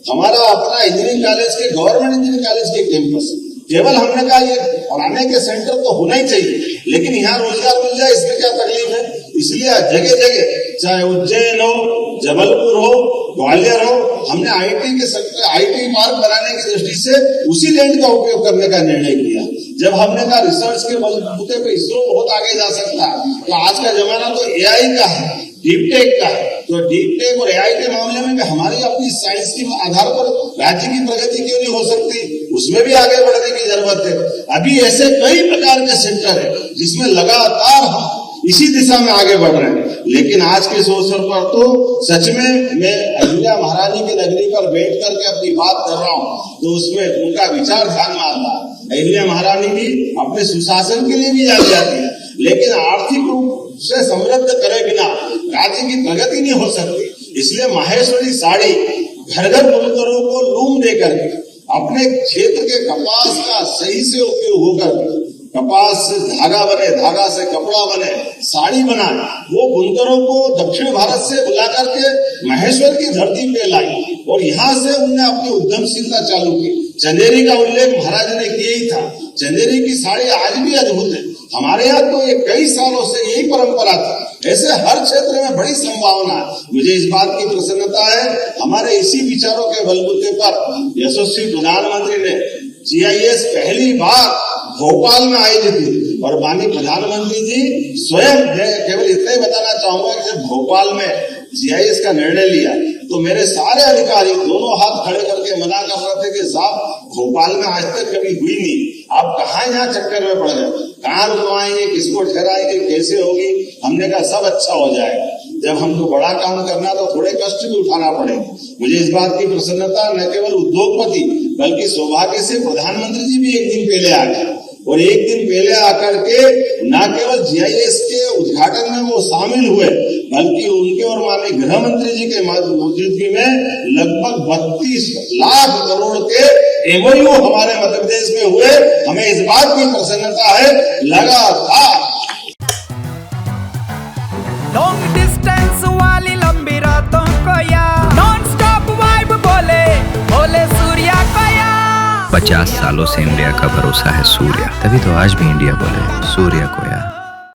हमारा अपना engineering college के गवर्नमेंट इंजीनियरिंग कॉलेज के कैंपस, केवल हमने कहा ये पढ़ाने के सेंटर तो होना ही चाहिए, लेकिन यहाँ रोजगार मिल जाए इसमें क्या तकलीफ है। इसलिए जगह जगह, चाहे उज्जैन हो, जबलपुर हो, ग्वालियर हो, हमने आईटी के सेक्टर, आईटी पार्क बनाने की दृष्टि से उसी लैंड का उपयोग करने का निर्णय किया। जब हमने कहा रिसर्च के बलबूते पे इसरो बहुत आगे जा सकता है, तो आज का जमाना तो एआई का है, डीप टेक का है, तो डीप टेक और एआई के मामले में हमारी अपनी साइंस के आधार पर राज्य की प्रगति क्यों नहीं हो सकती, उसमें भी आगे बढ़ने की जरूरत है। अभी ऐसे कई प्रकार के सेक्टर है जिसमें लगातार हम इसी दिशा में आगे बढ़ रहे हैं। लेकिन आज के इस अवसर पर तो सच में मैं अहिल्या महारानी की नगरी पर बैठ करके अपनी बात कर रहा हूँ, तो उसमें उनका विचार ध्यान में आता है। अहिल्या महारानी भी अपने सुशासन के लिए भी जानी जाती है, लेकिन आर्थिक रूप से समृद्ध करे बिना राज्य की प्रगति नहीं हो सकती। इसलिए माहेश्वरी साड़ी घर घर बुनकरों को लूम दे करके अपने क्षेत्र के कपास का सही से उपयोग होकर कपास से धागा बने, धागा से कपड़ा बने, साड़ी बनाए, वो बुनकरों को दक्षिण भारत से बुला करके महेश्वर की धरती पे लाई और यहाँ से उनने अपनी उद्यमशीलता चालू की। चंदेरी का उल्लेख महाराज ने किया ही था। चंदेरी की साड़ी आज भी अद्भुत है। हमारे यहाँ तो ये कई सालों से यही परंपरा थी। ऐसे हर क्षेत्र में बड़ी संभावना है। मुझे इस बात की प्रसन्नता है, हमारे इसी विचारों के बलबूते पर यशस्वी प्रधानमंत्री ने जीआईएस पहली बार भोपाल में आयोजित हुई और माननीय प्रधानमंत्री जी स्वयं, केवल इतना ही बताना चाहूंगा कि जब भोपाल में जीआईएस का निर्णय लिया तो मेरे सारे अधिकारी दोनों हाथ खड़े करके मना कर रहे थे कि साहब भोपाल में आज तक कभी हुई नहीं, आप कहाँ यहाँ चक्कर में पड़ गए, कहाँ रुकवाएंगे, किसको ठहराएंगे, कैसे होगी। हमने कहा सब अच्छा हो जाएगा। जब हमको बड़ा काम करना तो थोड़े कष्ट भी उठाना पड़ेगा। मुझे इस बात की प्रसन्नता, न केवल उद्योगपति बल्कि सौभाग्य से प्रधानमंत्री जी भी एक दिन पहले आ गए और एक दिन पहले आकर के न केवल जीआईएस के उद्घाटन में वो शामिल हुए, बल्कि उनके और माननीय गृह मंत्री जी के मौजूदगी में लगभग 32 लाख करोड़ के एमओयू हमारे मध्य प्रदेश में हुए। हमें इस बात की प्रसन्नता है, लगातार लॉन्ग डिस्टेंस वाली लंबी रातों को या नॉन स्टॉप वाइब बोले बोले सूर्या को या 50 सालों से इंडिया का भरोसा है सूर्या, तभी तो आज भी इंडिया बोले सूर्या को या।